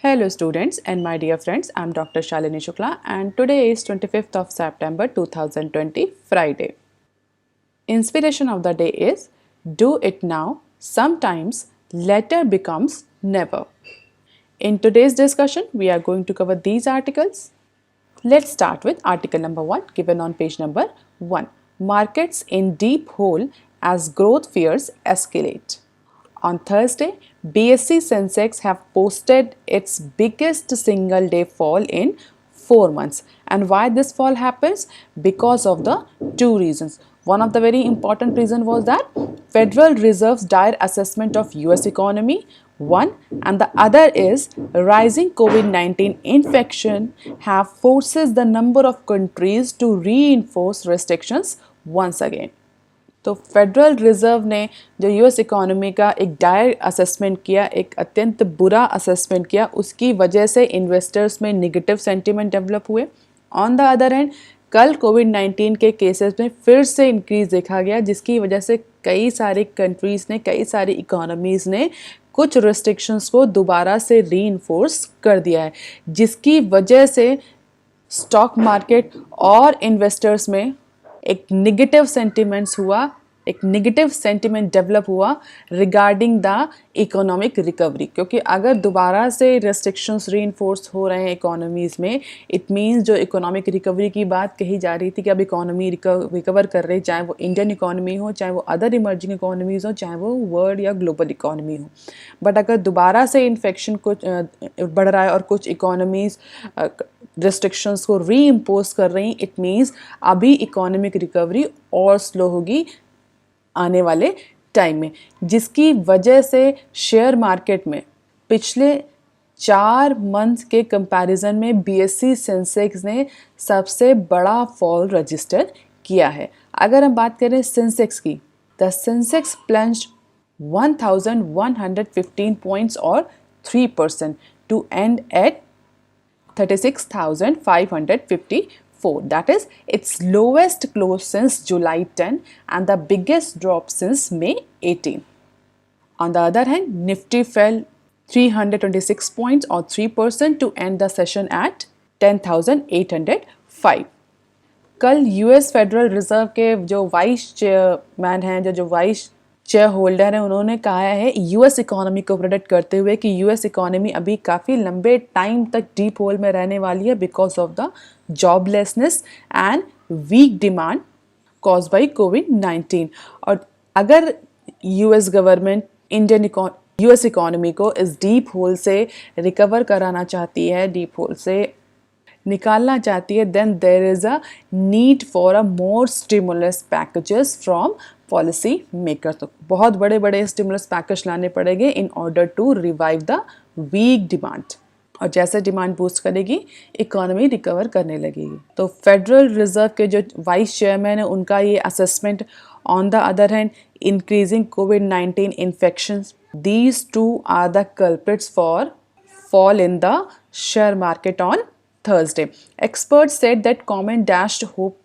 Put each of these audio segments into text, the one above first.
Hello students and my dear friends, I am Dr. Shalini Shukla and today is 25th of September 2020, Friday. Inspiration of the day is do it now, sometimes later becomes never. In today's discussion, we are going to cover these articles. Let's start with article number 1 given on page number 1. Markets in deep hole as growth fears escalate. On Thursday, BSE Sensex have posted its biggest single day fall in 4 months. And why this fall happens? Because of the two reasons. One of the very important reason was that Federal Reserve's dire assessment of US economy, one, and the other is rising COVID-19 infection have forces the number of countries to reinforce restrictions once again. तो federal reserve ने जो US economy का एक Dyer assessment किया, एक अत्यंत बुरा assessment किया, उसकी वजह से इन्वेस्टर्स में नेगेटिव सेंटिमेंट डेवलप हुए. ऑन द अदर हैंड कल कोविड-19 के केसेस में फिर से इंक्रीज देखा गया, जिसकी वजह से कई सारी कंट्रीज़ ने, कई सारी इकोनॉमीज़ ने कुछ रिस्ट्रिक्शंस को दोबारा से रीइंफोर्स कर दिया है, जिसकी वजह से स्टॉक मार्केट और इन्वेस्टर्स में एक नेगेटिव सेंटिमेंट्स हुआ, एक नेगेटिव सेंटिमेंट डेवलप हुआ रिगार्डिंग द इकोनॉमिक रिकवरी. क्योंकि अगर दोबारा से रेस्ट्रिक्शंस रीइंफोर्स हो रहे हैं इकोनॉमीज़ में, इट मीन्स जो इकोनॉमिक रिकवरी की बात कही जा रही थी कि अब इकोनॉमी रिकवर कर रही, चाहे वो इंडियन इकोनॉमी हो, चाहे वो अदर इमर्जिंग इकोनॉमीज़ हो, चाहे वो वर्ल्ड या ग्लोबल इकोनॉमी हो. बट अगर दोबारा से इन्फेक्शन कुछ बढ़ रहा है और कुछ इकोनॉमीज़ रेस्ट्रिक्शंस को रीइम्पोज कर रही, इट मीन्स अभी इकोनॉमिक रिकवरी और स्लो होगी आने वाले टाइम में, जिसकी वजह से शेयर मार्केट में पिछले 4 मंथ के कंपैरिजन में बीएसई सेंसेक्स ने सबसे बड़ा फॉल रजिस्टर किया है. अगर हम बात करें सेंसेक्स की, द सेंसेक्स प्लंज्ड 1115 पॉइंट्स और 3% to end at 36,554. That is its lowest close since July 10 and the biggest drop since May 18. On the other hand, Nifty fell 326 points or 3% to end the session at 10,805. कल US federal reserve के जो vice chairman हैं, जो vice share holder हैं, उन्होंने कहा है US economy को प्रेडिक्ट करते हुए कि यूएस इकोनॉमी अभी काफ़ी लंबे टाइम तक डीप होल में रहने वाली है because of the joblessness and weak demand cause by कोविड-19. और अगर यूएस गवर्नमेंट यूएस इकोनॉमी को इस डीप होल से रिकवर कराना चाहती है, डीप होल से निकालना चाहती है, then there is a need for a more stimulus packages from policy maker. तो बहुत बड़े बड़े स्टिमुलस पैकेज लाने पड़ेंगे in order to revive the weak demand. और जैसे डिमांड बूस्ट करेगी, इकोनॉमी रिकवर करने लगेगी. तो फेडरल रिजर्व के जो वाइस चेयरमैन है, उनका ये assessment. On the other hand, increasing कोविड-19 infections, these two are the culprits for fall in the share market on Thursday. Experts said that comment dashed hope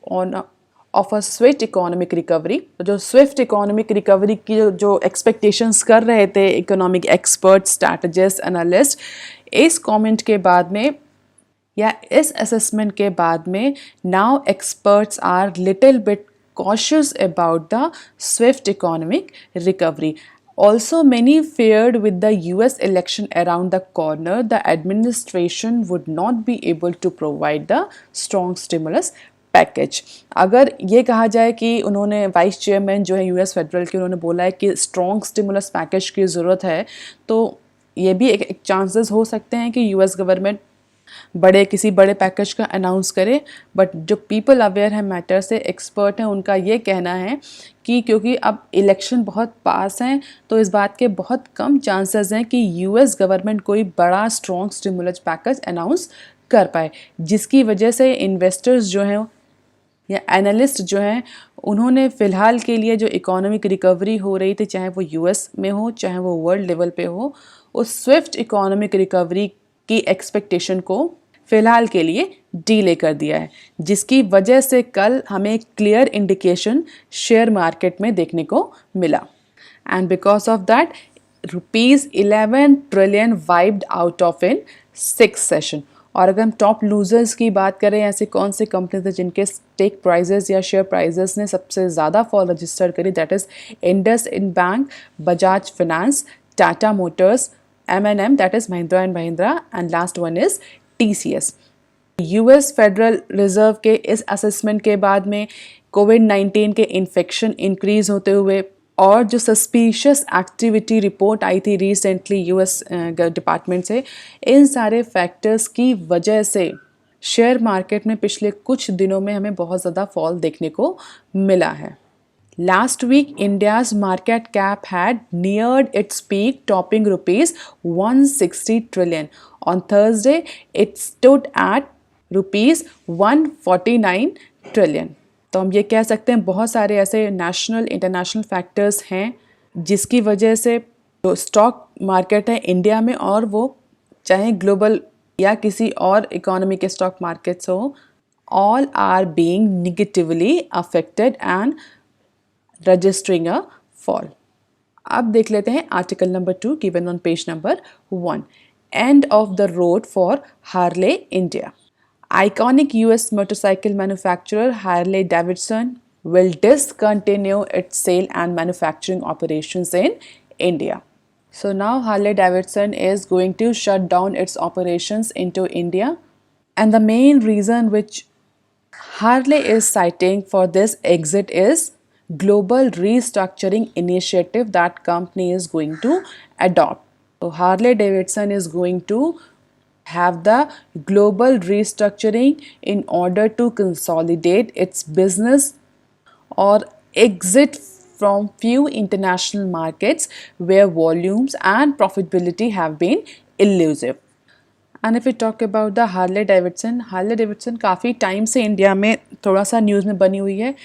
of a swift economic recovery. जो swift economic recovery की जो expectations कर रहे थे economic experts, strategists, analysts, इस comment के बाद में या इस assessment के बाद में now experts are little bit cautious about the swift economic recovery. Also, many feared with the US election around the corner, the administration would not be able to provide the strong stimulus package. अगर ये कहा जाए कि उन्होंने vice chairman जो है US federal के, उन्होंने बोला है कि स्ट्रॉन्ग स्टिमुलस पैकेज की ज़रूरत है, तो ये भी एक चांसेस हो सकते हैं कि यूएस गवर्नमेंट किसी बड़े पैकेज का अनाउंस करे. बट जो पीपल अवेयर है मैटर से, एक्सपर्ट हैं, उनका ये कहना है कि क्योंकि अब इलेक्शन बहुत पास हैं, तो इस बात के बहुत कम चांसेस हैं कि यूएस गवर्नमेंट कोई बड़ा स्ट्रॉन्ग स्टिमुलस पैकेज अनाउंस कर पाए, जिसकी वजह से इन्वेस्टर्स जो हैं या एनालिस्ट जो हैं, उन्होंने फ़िलहाल के लिए जो इकोनॉमिक रिकवरी हो रही थी, चाहे वो यूएस में हो, चाहे वो वर्ल्ड लेवल पे हो, उस स्विफ्ट इकोनॉमिक रिकवरी की एक्सपेक्टेशन को फ़िलहाल के लिए डीले कर दिया है, जिसकी वजह से कल हमें क्लियर इंडिकेशन शेयर मार्केट में देखने को मिला. And because of that rupees 11 trillion wiped out of in 6 session. और अगर हम टॉप लूजर्स की बात करें, ऐसे कौन से कंपनीज हैं जिनके स्टेक प्राइजेस या शेयर प्राइजेस ने सबसे ज़्यादा फॉल रजिस्टर करी, that is IndusInd bank, Bajaj finance, Tata motors, M&M, that is Mahindra and Mahindra, and last one is TCS. US federal reserve के इस असेसमेंट के बाद में कोविड-19 के इन्फेक्शन इंक्रीज होते हुए और जो सस्पिशियस एक्टिविटी रिपोर्ट आई थी रिसेंटली यूएस डिपार्टमेंट से, इन सारे फैक्टर्स की वजह से शेयर मार्केट में पिछले कुछ दिनों में हमें बहुत ज़्यादा फॉल देखने को मिला है। Last week, India's market cap had neared its peak, topping rupees 160 trillion. On Thursday, it stood at rupees 149 trillion. तो हम ये कह सकते हैं बहुत सारे ऐसे नेशनल इंटरनेशनल फैक्टर्स हैं जिसकी वजह से जो स्टॉक मार्केट है इंडिया में, और वो चाहे ग्लोबल या किसी और इकोनॉमी के स्टॉक मार्केट्स हो, all are being negatively affected and registering a fall. अब देख लेते हैं article number 2 given on page number 1. End of the road for Harley India. Iconic US motorcycle manufacturer Harley Davidson will discontinue its sale and manufacturing operations in India. So now Harley Davidson is going to shut down its operations into India, and the main reason which Harley is citing for this exit is global restructuring initiative that company is going to adopt. So Harley Davidson is going to have the global restructuring in order to consolidate its business or exit from few international markets where volumes and profitability have been elusive. And if you talk about the Harley Davidson काफ़ी time से India में थोड़ा सा news में बनी हुई है।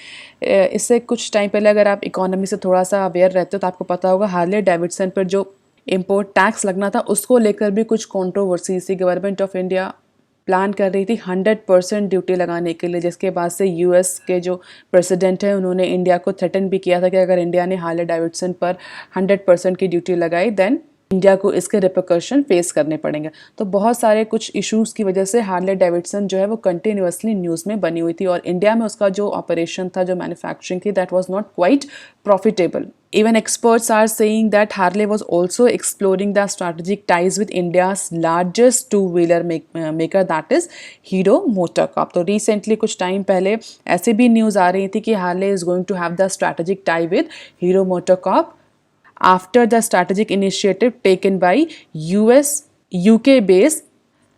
इससे कुछ टाइम पहले अगर आप इकोनॉमी से थोड़ा सा अवेयर रहते हो तो आपको पता होगा हार्ले डेविडसन पर जो इम्पोर्ट टैक्स लगना था उसको लेकर भी कुछ कंट्रोवर्सी थी। गवर्नमेंट ऑफ इंडिया प्लान कर रही थी 100% ड्यूटी लगाने के लिए, जिसके बाद से यूएस के जो प्रेसिडेंट हैं उन्होंने इंडिया को थ्रेटन भी किया था कि अगर इंडिया ने हार्ले डेविडसन पर 100% की ड्यूटी लगाई देन इंडिया को इसके रिपरकशन फेस करने पड़ेंगे। तो बहुत सारे कुछ इश्यूज़ की वजह से हार्ले डेविडसन जो है वो कंटिन्यूसली न्यूज़ में बनी हुई थी, और इंडिया में उसका जो ऑपरेशन था, जो मैन्युफैक्चरिंग थी, that was not quite profitable. Even experts are saying that Harley was also exploring the strategic ties with India's largest two-wheeler maker, that is Hero MotoCorp. तो recently कुछ टाइम पहले ऐसे भी न्यूज़ आ रही थी कि Harley is going to have the strategic tie with Hero MotoCorp after the strategic initiative taken by UK based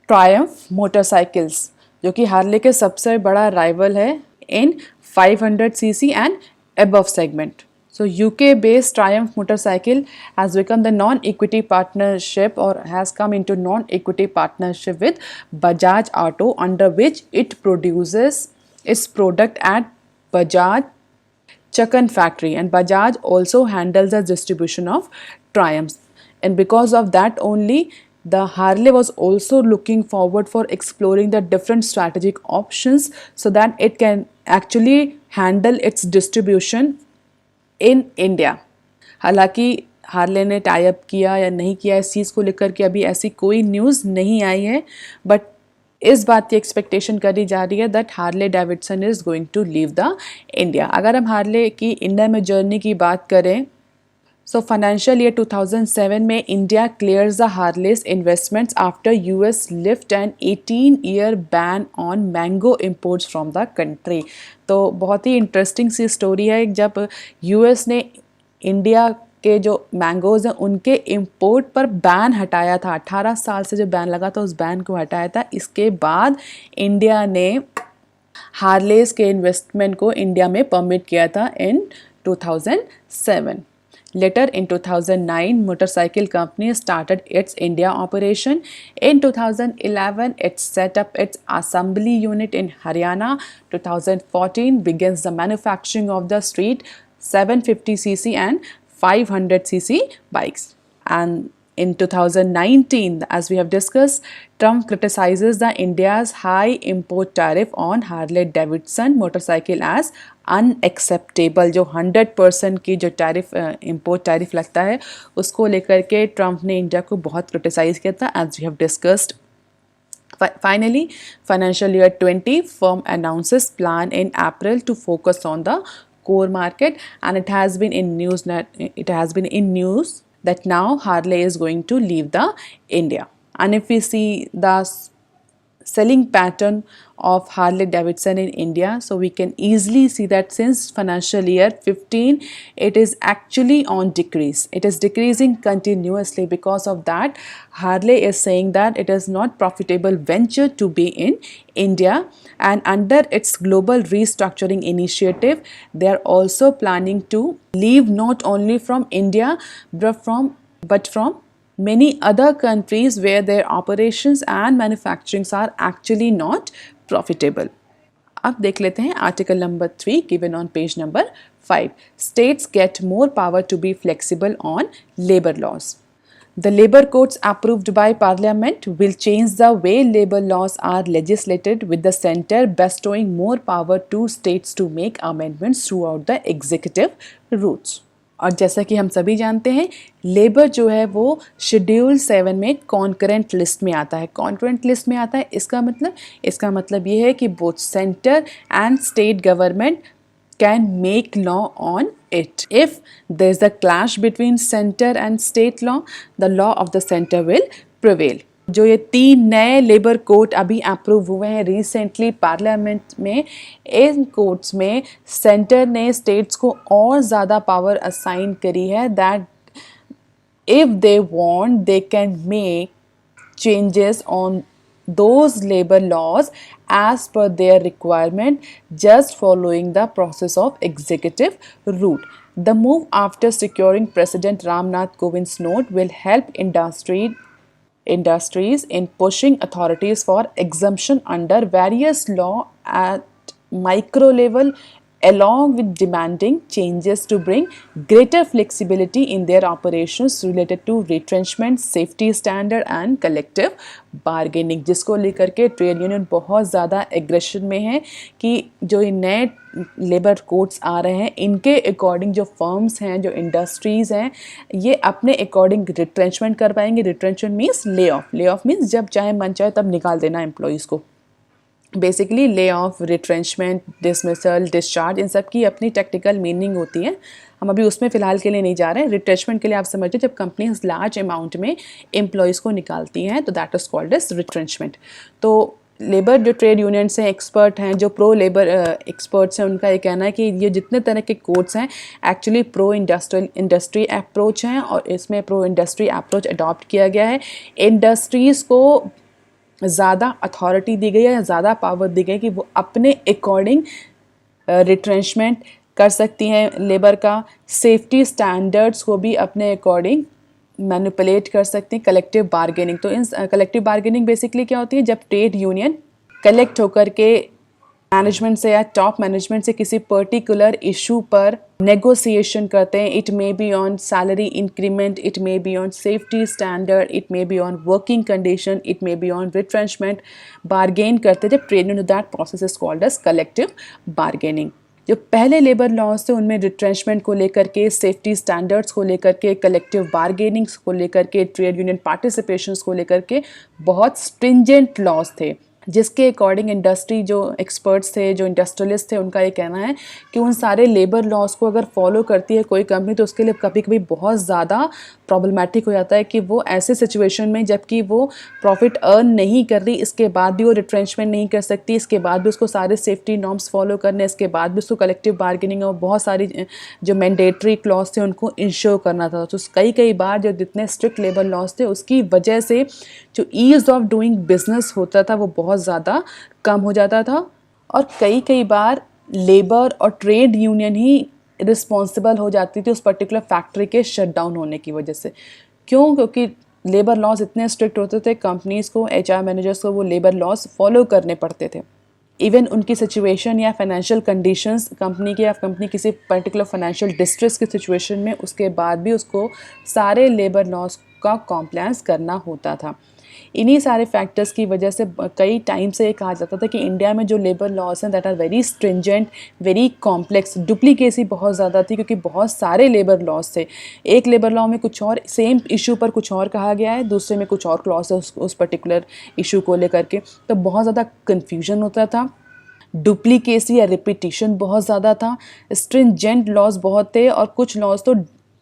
Triumph Motorcycles, जो कि हार्ले के सबसे बड़ा राइवल है in 500cc and above segment. So UK based Triumph Motorcycle has become the non-equity partnership, or has come into non-equity partnership with Bajaj Auto, under which it produces its product at Bajaj Chakan factory, and Bajaj also handles the distribution of Triumphs. And because of that only, the Harley was also looking forward for exploring the different strategic options so that it can actually handle its distribution in India. हालांकि Harley ने tie up किया या नहीं किया इस चीज़ को लेकर के अभी ऐसी कोई न्यूज़ नहीं आई है, बट इस बात की एक्सपेक्टेशन करी जा रही है that Harley Davidson is going to leave the India. अगर हम हार्ले की इंडिया में जर्नी की बात करें, सो फाइनेंशियल ईयर 2007 में India clears the Harley's investments after US lift an 18-year ban on mango imports from the country. तो बहुत ही इंटरेस्टिंग सी स्टोरी है. जब यूएस ने इंडिया के जो मैंगोज़ हैं उनके इंपोर्ट पर बैन हटाया था, 18 साल से जो बैन लगा था उस बैन को हटाया था, इसके बाद इंडिया ने हार्लेस के इन्वेस्टमेंट को इंडिया में परमिट किया था इन 2007. Later in 2009, motorcycle company started its India operation. In 2011, it set up its assembly unit in Haryana. 2014 begins the manufacturing of the street 750cc and 500cc bikes. And In 2019, as we have discussed, Trump criticizes the India's high import tariff on Harley Davidson motorcycle as unacceptable. जो 100% की जो tariff import tariff लगता है उसको लेकर के Trump ने India को बहुत क्रिटिसाइज किया था, as we have discussed. Finally, financial year 20 firm announces plan in April to focus on the core market, and it has been in news that now Harley is going to leave the India. And if we see the selling pattern of Harley Davidson in India, so we can easily see that since financial year 15 it is actually on decrease. It is decreasing continuously. Because of that, Harley is saying that it is not profitable venture to be in India, and under its global restructuring initiative they are also planning to leave not only from India but from many other countries where their operations and manufacturing are actually not profitable. अब देख लेते हैं article number 3 given on page number 5. States get more power to be flexible on labor laws. The labor codes approved by Parliament will change the way labor laws are legislated, with the centre bestowing more power to states to make amendments throughout the executive routes. और जैसा कि हम सभी जानते हैं, labour जो है वो शेड्यूल 7 में कॉन्करेंट लिस्ट में आता है. कॉन्करेंट लिस्ट में आता है, इसका मतलब ये है कि both centre and state government can make law on it. If there is a clash between center and state law, the law of the center will prevail. जो ये 3 नए लेबर कोड अभी अप्रूव हुए हैं रिसेंटली पार्लियामेंट में, इन codes में centre ने states को और ज़्यादा पावर असाइन करी है that if they want they can make changes on those labor laws as per their requirement, just following the process of executive route. The move, after securing President Ramnath Kovind's note, will help industries in pushing authorities for exemption under various law at micro level, along with demanding changes to bring greater flexibility in their operations related to retrenchment, safety standard and collective bargaining. जिसको लेकर के trade union बहुत ज़्यादा aggression में है कि जो ये नए लेबर कोड्स आ रहे हैं इनके अकॉर्डिंग जो फर्म्स हैं, जो इंडस्ट्रीज़ हैं, ये अपने अकॉर्डिंग रिट्रेंचमेंट कर पाएंगे. Retrenchment means lay off means जब चाहे मन चाहे तब निकाल देना एम्प्लॉयज़ को. Basically lay off, retrenchment, dismissal, discharge, इन सब की अपनी टेक्निकल मीनिंग होती है. हम अभी उसमें फ़िलहाल के लिए नहीं जा रहे हैं. रिट्रेंचमेंट के लिए आप समझिए जब कंपनीज लार्ज अमाउंट में एम्प्लॉयज़ को निकालती हैं तो that is called as retrenchment. तो लेबर जो ट्रेड यूनियंस हैं, एक्सपर्ट हैं, जो प्रो लेबर एक्सपर्ट्स हैं, उनका ये कहना है कि ये जितने तरह के कोड्स हैं एक्चुअली प्रो इंडस्ट्री अप्रोच हैं और इसमें प्रो इंडस्ट्री अप्रोच अडॉप्ट किया गया है. इंडस्ट्रीज़ को ज़्यादा अथॉरिटी दी गई है, ज़्यादा पावर दी गई कि वो अपने अकॉर्डिंग रिट्रेंचमेंट कर सकती हैं लेबर का. सेफ्टी स्टैंडर्ड्स को भी अपने अकॉर्डिंग मैनिपुलेट कर सकते हैं. कलेक्टिव बार्गेनिंग, तो इन कलेक्टिव बार्गेनिंग बेसिकली क्या होती है, जब ट्रेड यूनियन कलेक्ट होकर के मैनेजमेंट से या टॉप मैनेजमेंट से किसी पर्टिकुलर इशू पर नेगोशिएशन करते हैं. It may be on salary increment, it may be on safety standard, it may be on working condition, it may be on retrenchment. Bargain करते हैं जब trade union, that process is called as collective bargaining. जो पहले labour laws थे उनमें retrenchment को लेकर के, सेफ्टी स्टैंडर्ड्स को लेकर के, कलेक्टिव बार्गेनिंग्स को लेकर के, ट्रेड यूनियन पार्टिसिपेशंस को लेकर के बहुत स्ट्रिंजेंट लॉज थे, जिसके अकॉर्डिंग इंडस्ट्री जो एक्सपर्ट्स थे, जो इंडस्ट्रियलिस्ट थे, उनका ये कहना है कि उन सारे लेबर लॉज को अगर फॉलो करती है कोई कंपनी तो उसके लिए कभी कभी बहुत ज़्यादा प्रॉब्लमेटिक हो जाता है कि वो ऐसे सिचुएशन में जबकि वो प्रॉफिट अर्न नहीं कर रही, इसके बाद भी वो रिट्रेंचमेंट नहीं कर सकती, इसके बाद भी उसको सारे सेफ्टी नॉर्म्स फॉलो करने, इसके बाद भी उसको कलेक्टिव बार्गेनिंग और बहुत सारी जो मैंडेटरी क्लॉज थे उनको इंश्योर करना था. तो कई बार जो जितने स्ट्रिक्ट लेबर लॉज थे उसकी वजह से जो ईज़ ऑफ डूइंग बिजनेस होता था वो बहुत ज़्यादा कम हो जाता था और कई बार लेबर और ट्रेड यूनियन ही रिस्पॉन्सिबल हो जाती थी उस पर्टिकुलर फैक्ट्री के शटडाउन होने की वजह से. क्यों? क्योंकि लेबर लॉज इतने स्ट्रिक्ट होते थे, कंपनीज़ को, एचआर मैनेजर्स को वो लेबर लॉज फॉलो करने पड़ते थे. इवन उनकी सिचुएशन या फाइनेंशियल कंडीशंस कंपनी की, या कंपनी किसी पर्टिकुलर फाइनेंशियल डिस्ट्रेस की सिचुएशन में, उसके बाद भी उसको सारे लेबर लॉज का कॉम्प्लायंस करना होता था। इन्हीं सारे फैक्टर्स की वजह से कई टाइम से ये कहा जाता था कि इंडिया में जो लेबर लॉज हैं that are very stringent, very complex, duplicacy बहुत ज़्यादा थी क्योंकि बहुत सारे लेबर लॉज थे। एक लेबर लॉ में कुछ और सेम इशू पर कुछ और कहा गया है, दूसरे में कुछ और क्लॉज है उस पर्टिकुलर इशू को लेकर के, तो बहुत ज़्यादा कन्फ्यूजन होता था, डुप्लीकेसी या रिपीटिशन बहुत ज़्यादा था, स्ट्रिंजेंट लॉज बहुत थे और कुछ लॉज तो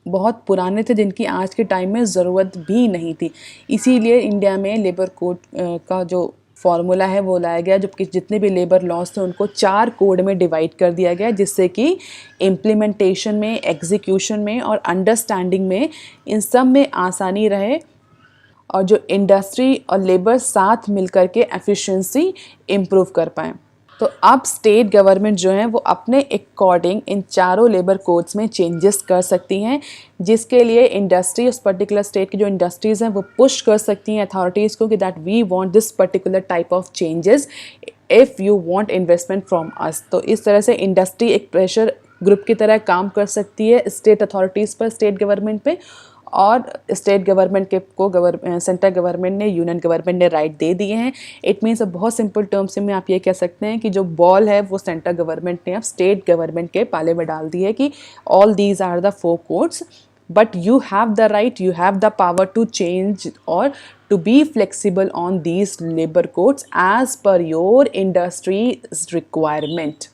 बहुत पुराने थे जिनकी आज के टाइम में ज़रूरत भी नहीं थी। इसीलिए इंडिया में लेबर कोड का जो फॉर्मूला है वो लाया गया, जबकि जितने भी लेबर लॉज थे उनको 4 कोड में डिवाइड कर दिया गया, जिससे कि इम्प्लीमेंटेशन में, एग्जीक्यूशन में और अंडरस्टैंडिंग में इन सब में आसानी रहे और जो इंडस्ट्री और लेबर साथ मिलकर के एफिशिएंसी इम्प्रूव कर पाएँ। तो अब स्टेट गवर्नमेंट जो है वो अपने अकॉर्डिंग इन चारों लेबर कोड्स में चेंजेस कर सकती हैं, जिसके लिए इंडस्ट्री, उस पर्टिकुलर स्टेट की जो इंडस्ट्रीज़ हैं वो पुश कर सकती हैं अथॉरिटीज़ को कि that we want this particular type of changes if you want investment from us. तो इस तरह से इंडस्ट्री एक प्रेशर ग्रुप की तरह काम कर सकती है स्टेट अथॉरिटीज़ पर, स्टेट गवर्नमेंट पे, और स्टेट गवर्नमेंट के को सेंट्रल गवर्नमेंट ने, यूनियन गवर्नमेंट ने राइट दे दिए हैं। इट मीन्स बहुत सिंपल टर्म्स में आप ये कह सकते हैं कि जो बॉल है वो सेंट्रल गवर्नमेंट ने अब स्टेट गवर्नमेंट के पाले में डाल दी है कि all these are the 4 codes, but you have the right, you have the power to change or to be flexible on these labor codes as per your industry's requirement.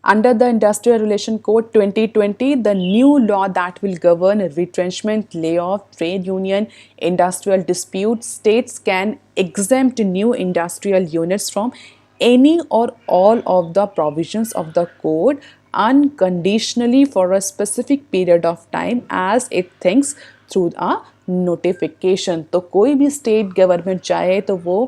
Under the Industrial Relation Code 2020, the new law that will govern retrenchment, layoff, trade union, industrial disputes, states can exempt new industrial units from any or all of the provisions of the code unconditionally for a specific period of time as it thinks through a notification. तो कोई भी state government चाहे तो वो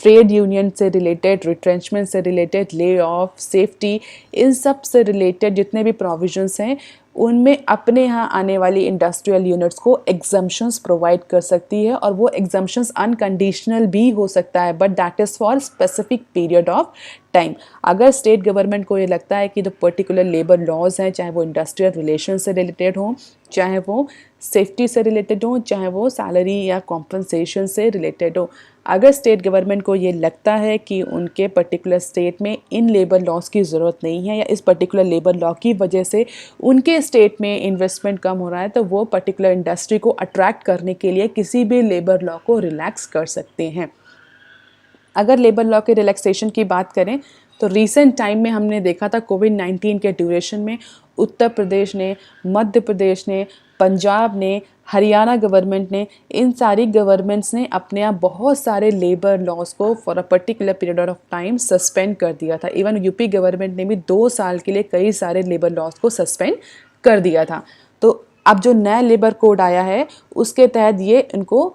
trade union से related, retrenchment से related, lay off, safety, इन सब से रिलेटेड जितने भी प्रोविजंस हैं उनमें अपने यहाँ आने वाली इंडस्ट्रियल यूनिट्स को एग्जम्पशंस प्रोवाइड कर सकती है, और वो एग्जम्पशंस अनकंडीशनल भी हो सकता है, but that is for specific period of time. अगर स्टेट गवर्नमेंट को ये लगता है कि जो पर्टिकुलर लेबर लॉज हैं, चाहे वो इंडस्ट्रियल रिलेशन से रिलेटेड हों, चाहे वो सेफ्टी से रिलेटेड हों, चाहे वो सैलरी या कॉम्पनसेशन से रिलेटेड हो, अगर स्टेट गवर्नमेंट को ये लगता है कि उनके पर्टिकुलर स्टेट में इन लेबर लॉज की ज़रूरत नहीं है या इस पर्टिकुलर लेबर लॉ की वजह से उनके स्टेट में इन्वेस्टमेंट कम हो रहा है, तो वो पर्टिकुलर इंडस्ट्री को अट्रैक्ट करने के लिए किसी भी लेबर लॉ को रिलैक्स कर सकते हैं। अगर लेबर लॉ के रिलैक्सेशन की बात करें तो रिसेंट टाइम में हमने देखा था कोविड-19 के ड्यूरेशन में उत्तर प्रदेश ने, मध्य प्रदेश ने, पंजाब ने, हरियाणा गवर्नमेंट ने, इन सारी गवर्नमेंट्स ने अपने यहाँ बहुत सारे लेबर लॉज को for a particular period of time suspend कर दिया था। इवन यूपी गवर्नमेंट ने भी 2 साल के लिए कई सारे लेबर लॉज को सस्पेंड कर दिया था। तो अब जो नया लेबर कोड आया है उसके तहत ये इनको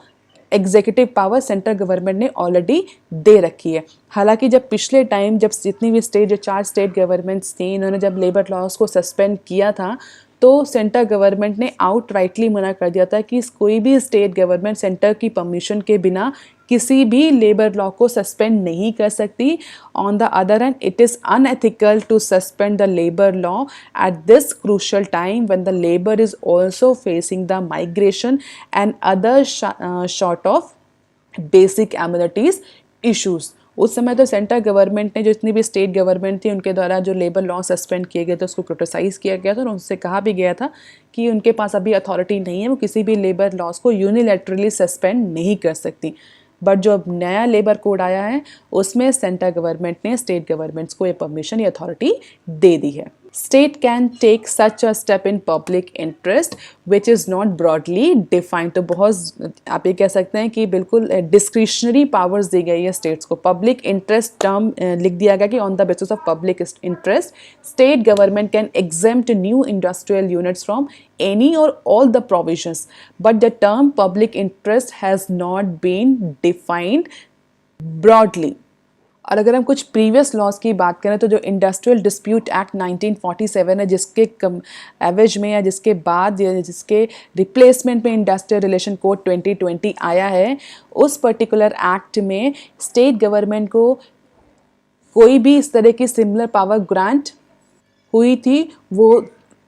एग्जीक्यूटिव पावर सेंट्रल गवर्नमेंट ने ऑलरेडी दे रखी है। हालांकि जब पिछले टाइम जब जितनी भी स्टेट, जो 4 स्टेट गवर्नमेंट्स थी, इन्होंने जब लेबर लॉज को सस्पेंड किया था तो सेंट्रल गवर्नमेंट ने आउटराइटली मना कर दिया था कि कोई भी स्टेट गवर्नमेंट सेंटर की परमिशन के बिना किसी भी लेबर लॉ को सस्पेंड नहीं कर सकती। On the other hand, it is unethical to suspend the labour law at this crucial time when the labour is also facing the migration and other short of basic amenities issues. उस समय तो central government ने, जो जितनी भी state government थी, उनके द्वारा जो लेबर लॉ सस्पेंड किए गए थे उसको क्रिटिसाइज़ किया गया था और उनसे कहा भी गया था कि उनके पास अभी अथॉरिटी नहीं है, वो किसी भी लेबर लॉज को यूनिलैटरली सस्पेंड नहीं कर सकती। बट जो अब नया लेबर कोड आया है उसमें सेंट्रल गवर्नमेंट ने स्टेट गवर्नमेंट्स को ये परमिशन, ये अथॉरिटी दे दी है। State can take such a step in public interest which is not broadly defined। तो बहुत आप ये कह सकते हैं कि बिल्कुल डिस्क्रिशनरी पावर्स दी गई है स्टेट्स को। पब्लिक इंटरेस्ट टर्म लिख दिया गया कि on the basis of public interest state government can exempt new industrial units from any or all the provisions, but the term public interest has not been defined broadly। और अगर हम कुछ previous laws की बात करें तो जो industrial dispute act 1947 है, जिसके एवज में या जिसके बाद या जिसके रिप्लेसमेंट में इंडस्ट्रियल रिलेशन कोड 2020 आया है, उस पर्टिकुलर एक्ट में स्टेट गवर्नमेंट को कोई भी इस तरह की सिमिलर पावर ग्रांट हुई थी वो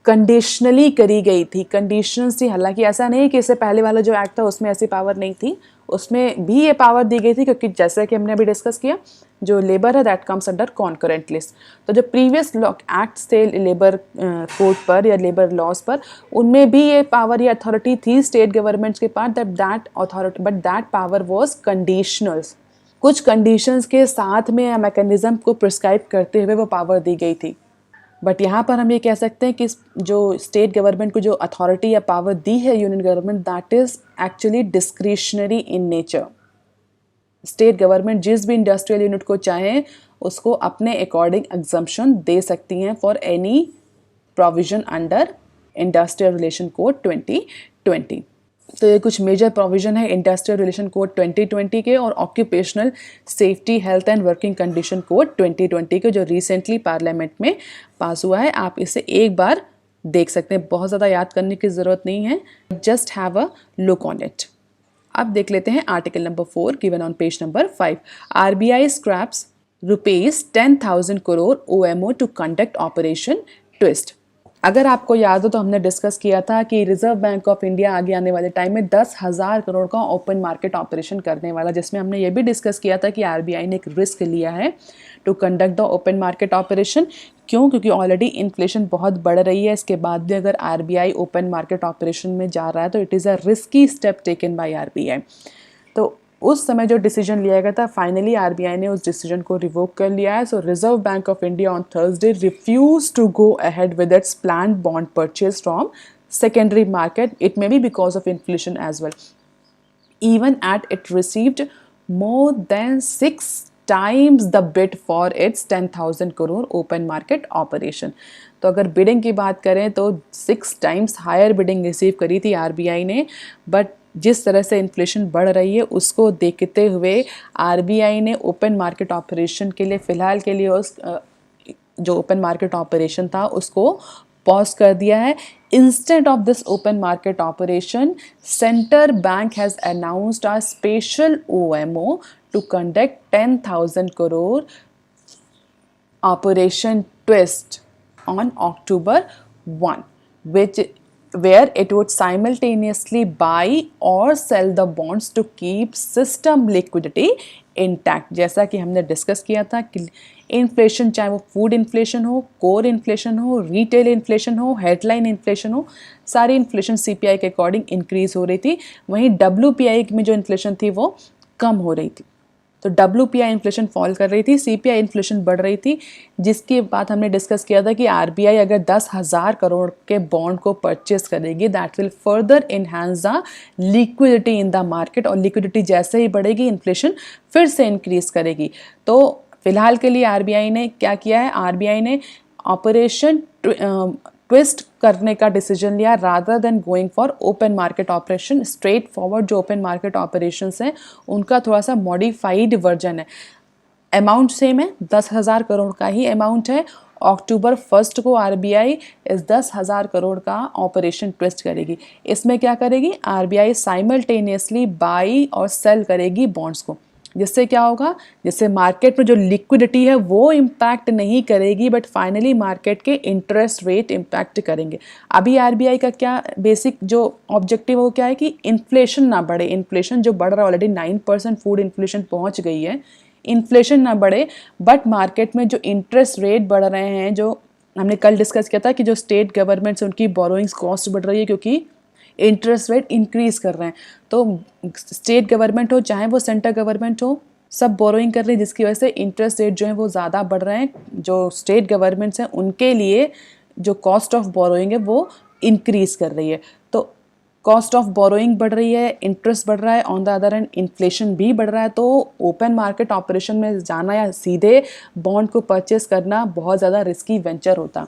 कंडीशनली करी गई थी, कंडीशंस थी। हालांकि ऐसा नहीं कि इससे पहले वाला जो एक्ट था उसमें ऐसी पावर नहीं थी, उसमें भी ये पावर दी गई थी, क्योंकि जैसे कि हमने अभी डिस्कस किया जो लेबर है that comes under concurrent list. तो जो प्रीवियस एक्ट्स थे लेबर कोड पर या लेबर लॉज पर, उनमें भी ये पावर या अथॉरिटी थी स्टेट गवर्नमेंट्स के पास, that authority but that power was conditional. कुछ कंडीशंस के साथ में मैकेनिज्म को प्रिस्क्राइब करते हुए वो पावर दी गई थी। बट यहाँ पर हम ये कह सकते हैं कि जो स्टेट गवर्नमेंट को जो अथॉरिटी या पावर दी है union government, that is actually discretionary in nature. State government जिस भी इंडस्ट्रियल यूनिट को चाहे उसको अपने अकॉर्डिंग एग्जम्पशन दे सकती हैं for any provision under industrial relation code 2020। तो ये कुछ मेजर प्रोविजन है इंडस्ट्रियल रिलेशन कोड 2020 के और occupational safety health and working condition code 2020 के, जो रिसेंटली पार्लियामेंट में पास हुआ है। आप इसे एक बार देख सकते हैं, बहुत ज़्यादा याद करने की ज़रूरत नहीं है, just have a look on it. अब देख लेते हैं article number 4 given on page number 5। RBI scraps ₹10,000 crore OMO to conduct operation twist. अगर आपको याद हो तो हमने डिस्कस किया था कि रिजर्व बैंक ऑफ इंडिया आगे आने वाले टाइम में 10,000 करोड़ का ओपन मार्केट ऑपरेशन करने वाला, जिसमें हमने ये भी डिस्कस किया था कि RBI ने एक रिस्क लिया है to conduct the open market operation. क्यों? क्योंकि ऑलरेडी इन्फ्लेशन बहुत बढ़ रही है, इसके बाद भी अगर RBI ओपन मार्केट ऑपरेशन में जा रहा है तो it is a risky step taken by RBI। तो उस समय जो डिसीजन लिया गया था, फाइनली RBI ने उस डिसीजन को रिवोक कर लिया है। So reserve bank of India on Thursday refuse to go ahead with its planned bond purchase from secondary market. It may be because of inflation as well, even at it received more than 6 times the bid for its 10,000 crore open market operation. तो अगर bidding की बात करें तो 6 times higher bidding receive करी थी RBI ने। But जिस तरह से इन्फ्लेशन बढ़ रही है उसको देखते हुए RBI ने ओपन मार्केट ऑपरेशन के लिए फ़िलहाल के लिए उस जो ओपन मार्केट ऑपरेशन था उसको पॉज कर दिया है। Instead of this open market operation, Central Bank has announced a special OMO to conduct 10,000 crore Operation Twist on October 1, where it would simultaneously buy or sell the bonds to keep system liquidity intact. जैसा कि हमने discuss किया था कि inflation, चाहे वो food inflation हो, core inflation हो, रिटेल इन्फ्लेशन हो, हेडलाइन इन्फ्लेशन हो, सारी इन्फ्लेशन CPI के अकॉर्डिंग इंक्रीज हो रही थी। वहीं WPI में जो इन्फ्लेशन थी वो कम हो रही थी। तो WPI इन्फ्लेशन फॉल कर रही थी, CPI इन्फ्लेशन बढ़ रही थी, जिसके बाद हमने डिस्कस किया था कि RBI अगर 10,000 करोड़ के बॉन्ड को परचेस करेगी that will further enhance the liquidity in the market, और लिक्विडिटी जैसे ही बढ़ेगी इन्फ्लेशन फिर से इंक्रीज करेगी। तो फिलहाल के लिए RBI ने क्या किया है, RBI ने ऑपरेशन ट्विस्ट करने का डिसीजन लिया rather than going for open market operation. Straight forward जो ओपन मार्केट ऑपरेशंस हैं उनका थोड़ा सा मॉडिफाइड वर्जन है। अमाउंट सेम है, 10,000 करोड़ का ही अमाउंट है। अक्टूबर 1 को RBI इस 10,000 करोड़ का ऑपरेशन ट्विस्ट करेगी। इसमें क्या करेगी, RBI साइमल्टेनियसली बाई और सेल करेगी बॉन्ड्स को। जिससे क्या होगा, जिससे मार्केट में जो लिक्विडिटी है वो इम्पैक्ट नहीं करेगी, बट फाइनली मार्केट के इंटरेस्ट रेट इम्पैक्ट करेंगे। अभी RBI का क्या बेसिक जो ऑब्जेक्टिव है वो क्या है कि इन्फ्लेशन ना बढ़े। इन्फ्लेशन जो बढ़ रहा है, ऑलरेडी 9% फूड इन्फ्लेशन पहुंच गई है, इन्फ्लेशन ना बढ़े, बट मार्केट में जो इंटरेस्ट रेट बढ़ रहे हैं, जो हमने कल डिस्कस किया था कि जो स्टेट गवर्नमेंट से उनकी बोरोइंग्स कॉस्ट बढ़ रही है क्योंकि इंटरेस्ट रेट इंक्रीज कर रहे हैं। तो स्टेट गवर्नमेंट हो चाहे वो सेंट्रल गवर्नमेंट हो, सब बोरोइंग कर रही है, जिसकी वजह से इंटरेस्ट रेट जो है वो ज़्यादा बढ़ रहे हैं। जो स्टेट गवर्नमेंट्स हैं उनके लिए जो कॉस्ट ऑफ बोरोइंग है वो इंक्रीज कर रही है। तो कॉस्ट ऑफ बोरोइंग बढ़ रही है, इंटरेस्ट बढ़ रहा है, on the other hand inflation भी बढ़ रहा है। तो ओपन मार्केट ऑपरेशन में जाना या सीधे बॉन्ड को परचेस करना बहुत ज़्यादा रिस्की वेंचर होता।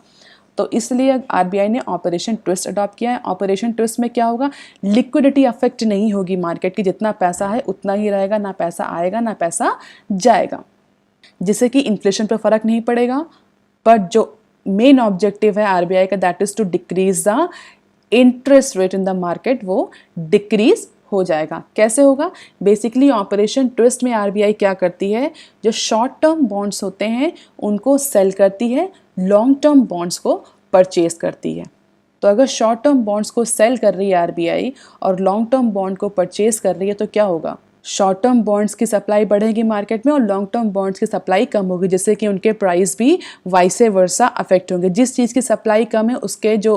तो इसलिए RBI ने ऑपरेशन ट्विस्ट अडॉप्ट किया है। ऑपरेशन ट्विस्ट में क्या होगा, लिक्विडिटी अफेक्ट नहीं होगी मार्केट की, जितना पैसा है उतना ही रहेगा, ना पैसा आएगा ना पैसा जाएगा, जिससे कि इन्फ्लेशन पर फर्क नहीं पड़ेगा। बट जो मेन ऑब्जेक्टिव है RBI का that is to decrease the interest rate in the market, वो डिक्रीज हो जाएगा। कैसे होगा, बेसिकली ऑपरेशन ट्विस्ट में RBI क्या करती है, जो शॉर्ट टर्म बॉन्ड्स होते हैं उनको सेल करती है, लॉन्ग टर्म बॉन्ड्स को परचेज करती है। तो अगर शॉर्ट टर्म बॉन्ड्स को सेल कर रही है आरबीआई और लॉन्ग टर्म बॉन्ड को परचेज कर रही है तो क्या होगा, शॉर्ट टर्म बॉन्ड्स की सप्लाई बढ़ेगी मार्केट में और लॉन्ग टर्म बॉन्ड्स की सप्लाई कम होगी, जिससे कि उनके प्राइस भी वाइसे वर्सा अफेक्ट होंगे। जिस चीज़ की सप्लाई कम है उसके जो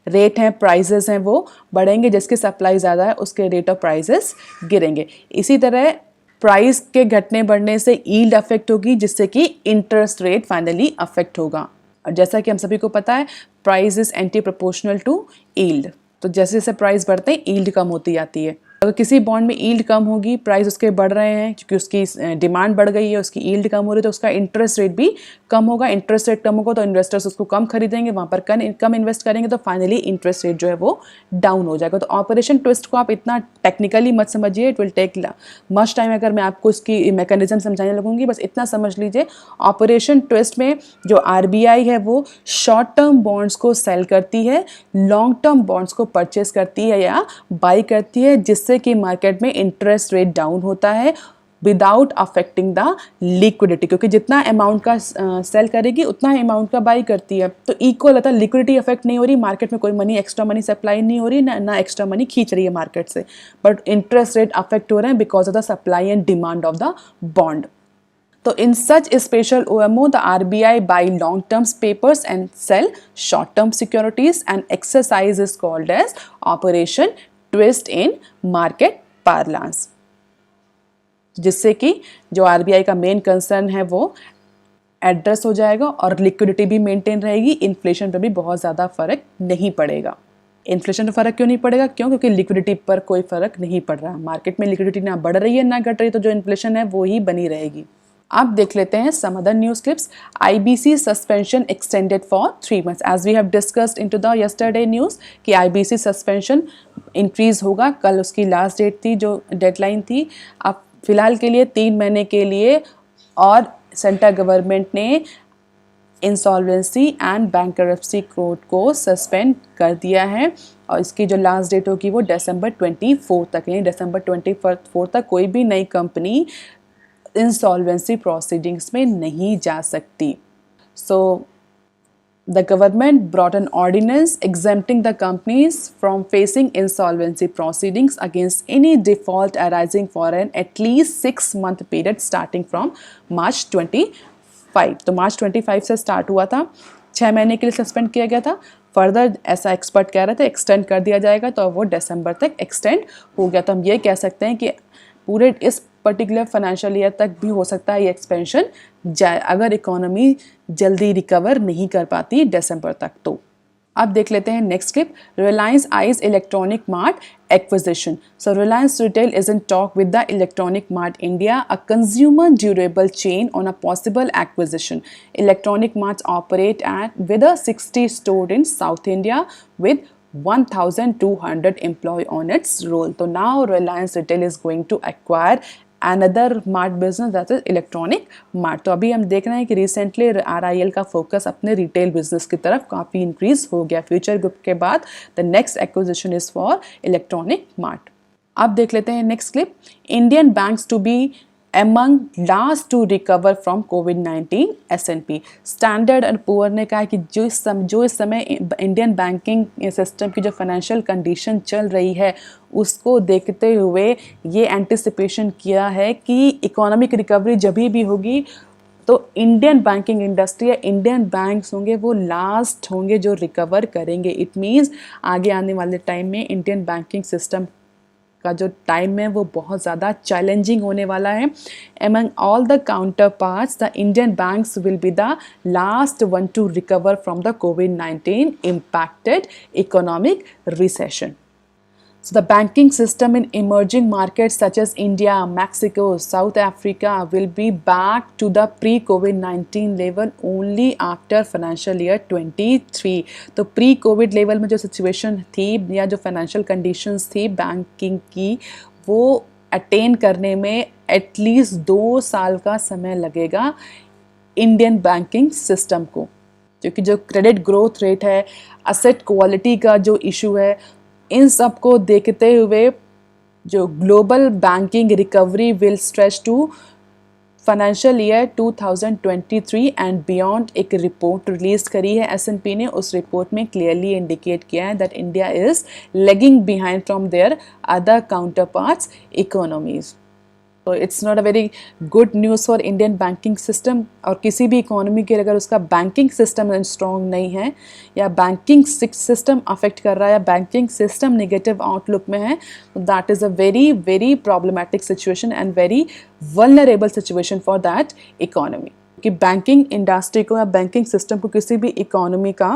रेट हैं, प्राइजेस हैं, वो बढ़ेंगे, जिसकी सप्लाई ज़्यादा है उसके रेट ऑफ प्राइजेस गिरेंगे। इसी तरह प्राइस के घटने बढ़ने से यील्ड अफेक्ट होगी, जिससे कि इंटरेस्ट रेट फाइनली अफेक्ट होगा। और जैसा कि हम सभी को पता है price is anti proportional to yield, तो जैसे जैसे प्राइस बढ़ते हैं यील्ड कम होती जाती है। अगर किसी बॉन्ड में यील्ड कम होगी, प्राइस उसके बढ़ रहे हैं क्योंकि उसकी डिमांड बढ़ गई है, उसकी यील्ड कम हो रही है, तो उसका इंटरेस्ट रेट भी कम होगा। इंटरेस्ट रेट कम होगा तो इन्वेस्टर्स उसको कम खरीदेंगे, वहाँ पर कम इन्वेस्ट करेंगे, तो फाइनली इंटरेस्ट रेट जो है वो डाउन हो जाएगा। तो ऑपरेशन ट्विस्ट को आप इतना टेक्निकली मत समझिए, it will take much time अगर मैं आपको इसकी मैकेनिज्म समझाने लगूंगी। बस इतना समझ लीजिए, ऑपरेशन ट्विस्ट में जो आरबीआई है वो शॉर्ट टर्म बॉन्ड्स को सेल करती है, लॉन्ग टर्म बॉन्ड्स को परचेस करती है या बाई करती है, जिससे कि मार्केट में इंटरेस्ट रेट डाउन होता है विदाउट अफेक्टिंग द लिक्विडिटी, क्योंकि जितना अमाउंट का सेल करेगी उतना अमाउंट का बाई करती है, तो इक्वल होता है, लिक्विडिटी अफेक्ट नहीं हो रही, मार्केट में कोई मनी एक्स्ट्रा मनी सप्लाई नहीं हो रही, ना एक्स्ट्रा मनी खींच रही है मार्केट से, बट इंटरेस्ट रेट अफेक्ट हो रहे हैं because of the supply and demand of the bond. So in such a special OMO, the RBI buy long-term papers and sell short-term securities, and exercise is called as Operation Twist in market parlance, जिससे कि जो RBI का main concern है वो address हो जाएगा और liquidity भी मेंटेन रहेगी, इन्फ्लेशन पर भी बहुत ज़्यादा फर्क नहीं पड़ेगा। इन्फ्लेशन पर फर्क क्यों नहीं पड़ेगा? क्योंकि लिक्विडिटी पर कोई फर्क नहीं पड़ रहा, मार्केट में लिक्विडिटी ना बढ़ रही है ना घट रही, तो जो इन्फ्लेशन है वो ही बनी रहेगी। अब देख लेते हैं some other news clips. IBC suspension extended for 3 months, as we have discussed into the yesterday news कि IBC सस्पेंशन इंक्रीज होगा, कल उसकी लास्ट डेट थी, जो डेडलाइन थी। अब फिलहाल के लिए 3 महीने के लिए, और सेंट्रल गवर्नमेंट ने इंसॉल्वेंसी एंड बैंकरप्सी कोड को सस्पेंड कर दिया है, और इसकी जो लास्ट डेट होगी वो December 24 तक है। December 24 तक कोई भी नई कंपनी इंसॉल्वेंसी प्रोसीडिंग्स में नहीं जा सकती। So the government brought an ordinance exempting the companies from facing insolvency proceedings against any default arising for an at least 6-month period starting from March 25। तो March 25 से स्टार्ट हुआ था, 6 महीने के लिए सस्पेंड किया गया था। फर्दर ऐसा एक्सपर्ट कह रहे थे एक्सटेंड कर दिया जाएगा, तो वो December तक एक्सटेंड हो गया। तो हम ये कह सकते हैं कि पूरे इस पर्टिकुलर फाइनेंशियल ईयर तक भी हो सकता है ये एक्सपेंशन जाए, अगर इकोनॉमी जल्दी रिकवर नहीं कर पाती December तक। तो अब देख लेते हैं next clip. Reliance eyes electronic mart acquisition. So Reliance retail is in talk with the electronic mart India, a consumer durable chain, on a possible acquisition. Electronic marts operate at with a 60 store in South India with 1,200 employee on its roll. So now Reliance Retail is going to acquire another mart business, that is electronic mart। तो अभी हम देख रहे हैं कि recently RIL का focus अपने retail business की तरफ काफ़ी इंक्रीज हो गया। फ्यूचर ग्रुप के बाद the next acquisition is for electronic mart. अब देख लेते हैं next clip. Indian banks to be among last to recover from COVID-19, S&P। Standard and poor ने कहा कि जो इस समय इंडियन बैंकिंग सिस्टम की जो फाइनेंशियल कंडीशन चल रही है उसको देखते हुए ये एंटिसिपेशन किया है कि इकोनॉमिक रिकवरी जब भी होगी तो इंडियन बैंकिंग इंडस्ट्री या इंडियन बैंक्स होंगे वो लास्ट होंगे जो रिकवर करेंगे। इट मीन्स आगे आने वाले टाइम में इंडियन बैंकिंग सिस्टम का जो टाइम है वो बहुत ज़्यादा चैलेंजिंग होने वाला है। Among all the counterparts, the Indian banks will be the last one to recover from the COVID-19 impacted economic recession। So the banking system in emerging markets such as India, Mexico, South Africa will be back to the pre-COVID-19 level only after financial year 23। तो pre-COVID level में जो situation थी या जो financial conditions थी banking की, वो attain करने में एटलीस्ट 2 साल का समय लगेगा इंडियन बैंकिंग सिस्टम को, क्योंकि जो क्रेडिट ग्रोथ रेट है, असेट क्वालिटी का जो इशू है, इन सब को देखते हुए जो global banking recovery will stretch to financial year 2023 and beyond एक रिपोर्ट रिलीज करी है S&P ने। उस रिपोर्ट में क्लियरली इंडिकेट किया है that India is lagging behind from their other counterparts economies. तो it's not a very good news for Indian banking system. और किसी भी इकोनॉमी के अगर उसका बैंकिंग सिस्टम स्ट्रॉन्ग नहीं है या बैंकिंग सिस्टम अफेक्ट कर रहा है या बैंकिंग सिस्टम नेगेटिव आउटलुक में है, तो that is a very very problematic situation and very vulnerable situation for that economy. कि बैंकिंग इंडस्ट्री को या बैंकिंग सिस्टम को किसी भी इकोनॉमी का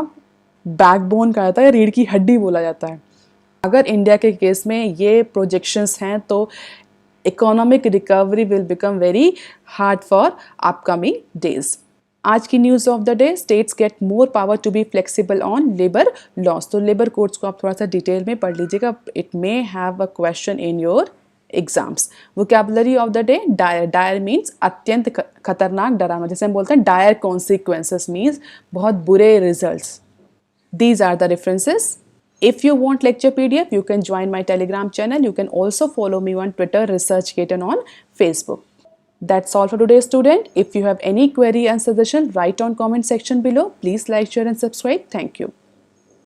बैकबोन कहा जाता है या रीढ़ की हड्डी बोला जाता है। अगर इंडिया के केस में ये प्रोजेक्शंस हैं तो economic recovery will become very hard for upcoming days. आज की news of the day, states get more power to be flexible on labour laws. तो लेबर कोड्स को आप थोड़ा सा डिटेल में पढ़ लीजिएगा, it may have a question in your exams. Vocabulary of the day, dire. Dire means अत्यंत खतरनाक, डरावना। जैसे हम बोलते हैं डायर कॉन्सिक्वेंसेस मीन्स बहुत बुरे results. These are the references. If you want lecture PDF, you can join my Telegram channel. You can also follow me on Twitter, ResearchGate, and on Facebook. That's all for today, student. If you have any query and suggestion, write on comment section below. Please like, share, and subscribe. Thank you.